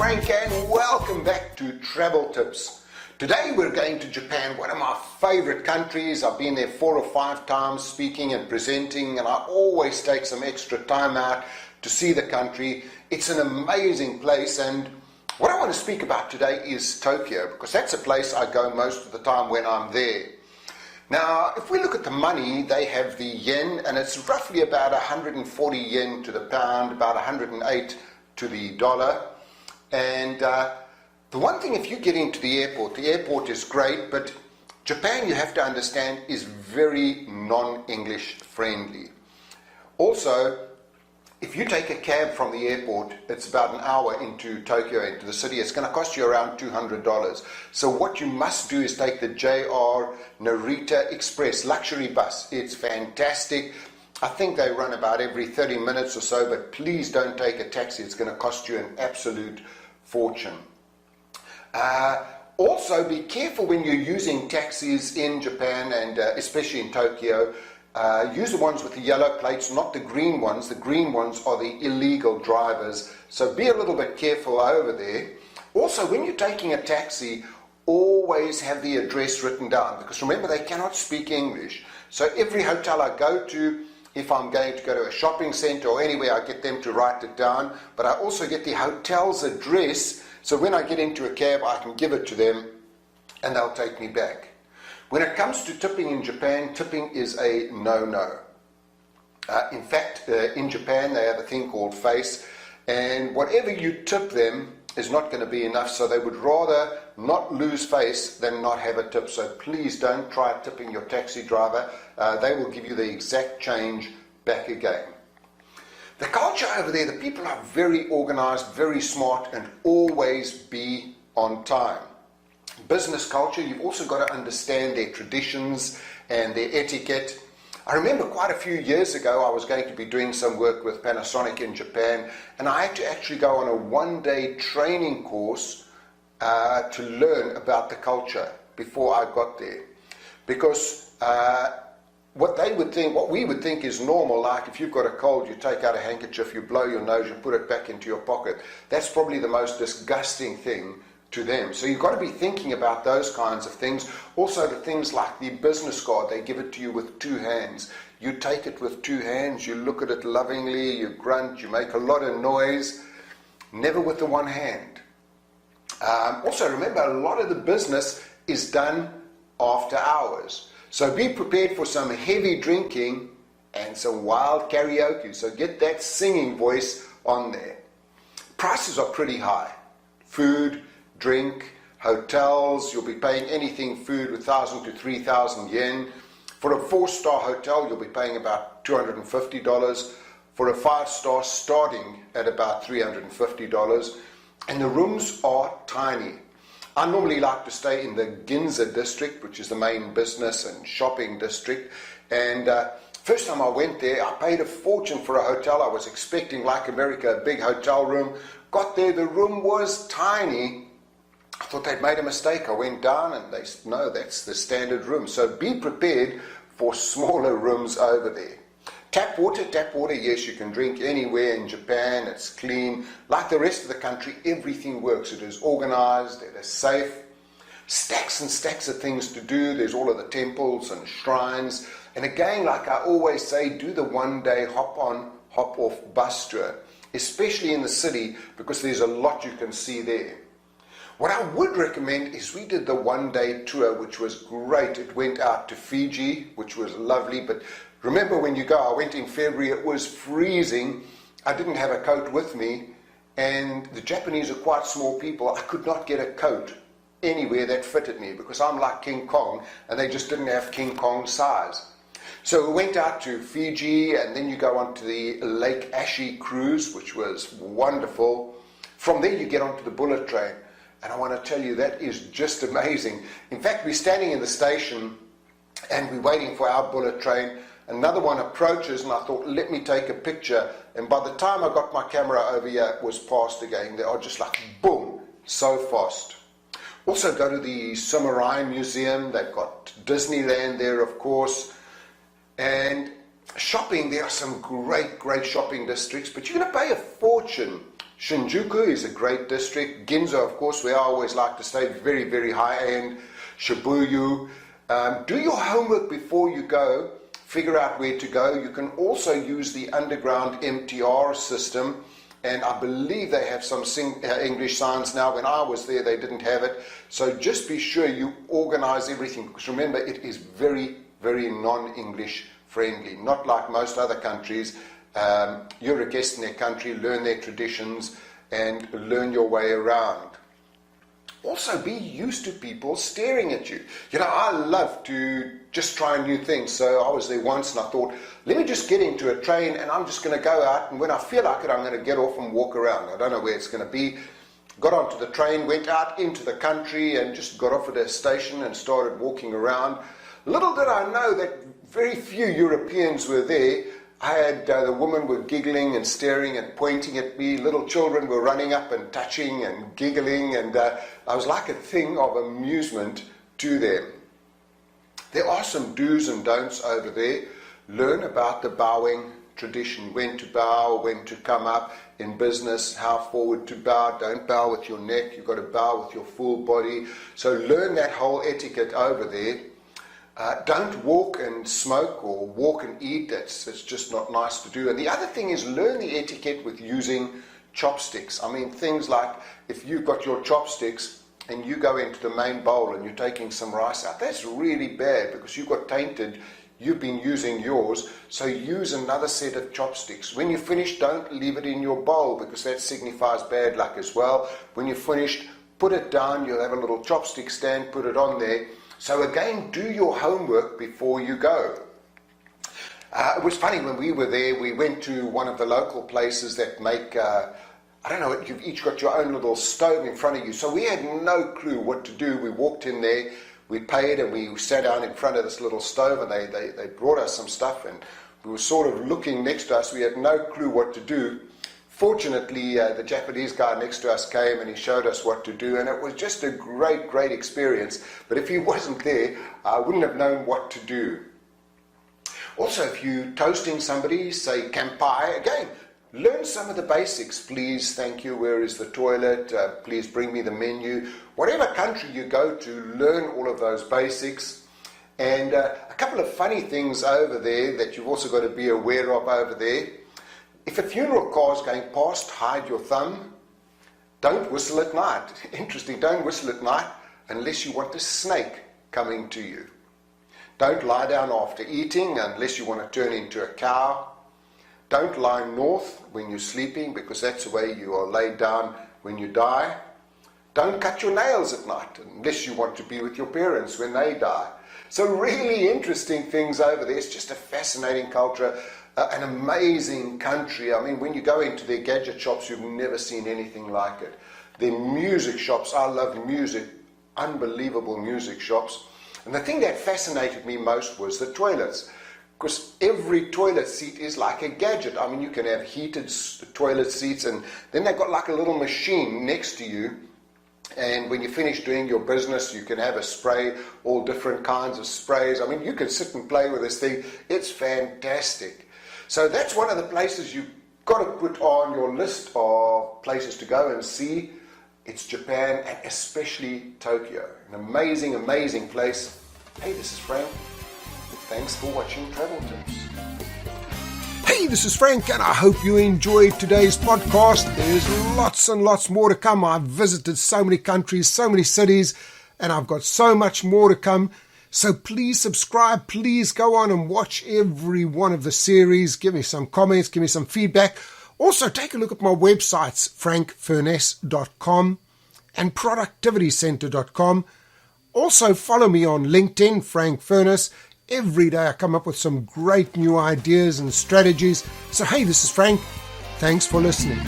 Frank and welcome back to Travel Tips. Today we're going to Japan, one of my favorite countries. I've been there 4 or 5 times speaking and presenting, and I always take some extra time out to see the country. It's an amazing place, and what I want to speak about today is Tokyo, because that's a place I go most of the time when I'm there. Now, if we look at the money, they have the yen, and it's roughly about 140 yen to the pound, about 108 to the dollar. And the one thing, if you get into the airport is great, but Japan, you have to understand, is very non-English friendly. Also, if you take a cab from the airport, it's about an hour into Tokyo, into the city. It's going to cost you around $200. So what you must do is take the JR Narita Express luxury bus. It's fantastic. I think they run about every 30 minutes or so, but please don't take a taxi. It's going to cost you an absolute fortune. Also, be careful when you're using taxis in Japan, and especially in Tokyo. Use the ones with the yellow plates, not the green ones. The green ones are the illegal drivers, so be a little bit careful over there. Also, when you're taking a taxi, always have the address written down, because remember, they cannot speak English. So every hotel I go to, if I'm going to go to a shopping center or anywhere, I get them to write it down, but I also get the hotel's address, so when I get into a cab, I can give it to them and they'll take me back. When it comes to tipping in Japan, tipping is a no-no. In fact, in Japan, they have a thing called face, and whatever you tip them is not going to be enough, so they would rather not lose face than not have a tip. So please don't try tipping your taxi driver. They will give you the exact change back again. The culture over there, the people are very organized, very smart, and always be on time. Business culture, you've also got to understand their traditions and their etiquette. I remember quite a few years ago I was going to be doing some work with Panasonic in Japan, and I had to actually go on a one-day training course to learn about the culture before I got there. Because what we would think is normal, like if you've got a cold, you take out a handkerchief, you blow your nose, you put it back into your pocket. That's probably the most disgusting thing to them. So you've got to be thinking about those kinds of things. Also the things like the business card, they give it to you with 2 hands. You take it with 2 hands, you look at it lovingly, you grunt, you make a lot of noise, never with the one hand. Also remember, a lot of the business is done after hours. So be prepared for some heavy drinking and some wild karaoke. So get that singing voice on there. Prices are pretty high. Food, drink, hotels, you'll be paying anything food with 1,000 to 3,000 yen. For a 4-star hotel, you'll be paying about $250. For a 5-star, starting at about $350. And the rooms are tiny. I normally like to stay in the Ginza district, which is the main business and shopping district. And first time I went there, I paid a fortune for a hotel. I was expecting, like America, a big hotel room. Got there, the room was tiny. I thought they'd made a mistake. I went down and they said, no, that's the standard room. So be prepared for smaller rooms over there. Tap water, yes, you can drink anywhere in Japan. It's clean. Like the rest of the country, everything works. It is organized, it is safe. Stacks and stacks of things to do. There's all of the temples and shrines. And again, like I always say, do the one-day hop-on, hop-off bus tour, especially in the city, because there's a lot you can see there. What I would recommend is we did the one-day tour, which was great. It went out to Fiji, which was lovely. But remember, when you go, I went in February, it was freezing. I didn't have a coat with me. And the Japanese are quite small people. I could not get a coat anywhere that fitted me, because I'm like King Kong, and they just didn't have King Kong size. So we went out to Fiji, and then you go on to the Lake Ashi cruise, which was wonderful. From there, you get onto the bullet train. And I want to tell you, that is just amazing. In fact, we're standing in the station and we're waiting for our bullet train. Another one approaches and I thought, let me take a picture. And by the time I got my camera over here, it was past again. They are just like, boom, so fast. Also go to the Samurai Museum. They've got Disneyland there, of course. And shopping, there are some great shopping districts, but you're going to pay a fortune Shinjuku is a great district. Ginza, of course, where I always like to stay, very, very high-end. Shibuya. Do your homework before you go. Figure out where to go. You can also use the underground MTR system, and I believe they have some English signs now. When I was there, they didn't have it. So just be sure you organize everything, because remember, it is very, very non-English friendly. Not like most other countries. You're a guest in their country, learn their traditions, and learn your way around. Also, be used to people staring at you. You know, I love to just try new things. So I was there once and I thought, let me just get into a train and I'm just going to go out, and when I feel like it, I'm going to get off and walk around. I don't know where it's going to be. Got onto the train, went out into the country and just got off at a station and started walking around. Little did I know that very few Europeans were there. I had the women were giggling and staring and pointing at me. Little children were running up and touching and giggling, and I was like a thing of amusement to them. There are some do's and don'ts over there. Learn about the bowing tradition, when to bow, when to come up in business, how forward to bow. Don't bow with your neck, you've got to bow with your full body. So learn that whole etiquette over there. Don't walk and smoke or walk and eat. It's just not nice to do. And the other thing is, learn the etiquette with using chopsticks. I mean, things like if you've got your chopsticks and you go into the main bowl and you're taking some rice out, that's really bad because you've got tainted. You've been using yours, so use another set of chopsticks. When you're finished, don't leave it in your bowl because that signifies bad luck as well. When you're finished, put it down. You'll have a little chopstick stand, put it on there. So again, do your homework before you go. It was funny, when we were there, we went to one of the local places that make, I don't know, you've each got your own little stove in front of you. So we had no clue what to do. We walked in there, we paid, and we sat down in front of this little stove, and they brought us some stuff, and we were sort of looking next to us. We had no clue what to do. Fortunately, the Japanese guy next to us came and he showed us what to do, and it was just a great, great experience. But if he wasn't there, I wouldn't have known what to do. Also, if you're toasting somebody, say kampai, again, learn some of the basics. Please, thank you, where is the toilet? Please bring me the menu. Whatever country you go to, learn all of those basics. And a couple of funny things over there that you've also got to be aware of over there. If a funeral car is going past, hide your thumb. Don't whistle at night. Interesting, don't whistle at night unless you want a snake coming to you. Don't lie down after eating unless you want to turn into a cow. Don't lie north when you're sleeping because that's the way you are laid down when you die. Don't cut your nails at night unless you want to be with your parents when they die. So really interesting things over there. It's just a fascinating culture. An amazing country. I mean, when you go into their gadget shops, you've never seen anything like it. Their music shops, I love music, unbelievable music shops. And the thing that fascinated me most was the toilets, because every toilet seat is like a gadget. I mean, you can have heated toilet seats, and then they've got like a little machine next to you. And when you finish doing your business, you can have a spray, all different kinds of sprays. I mean, you can sit and play with this thing. It's fantastic. So that's one of the places you've got to put on your list of places to go and see. It's Japan, and especially Tokyo. An amazing, amazing place. Hey, this is Frank. Thanks for watching Travel Tips. Hey, this is Frank, and I hope you enjoyed today's podcast. There's lots and lots more to come. I've visited so many countries, so many cities, and I've got so much more to come. So please subscribe, please go on and watch every one of the series. Give me some comments, give me some feedback. Also, take a look at my websites, frankfurness.com and productivitycenter.com. Also, follow me on LinkedIn, Frank Furness. Every day I come up with some great new ideas and strategies. So, hey, this is Frank. Thanks for listening.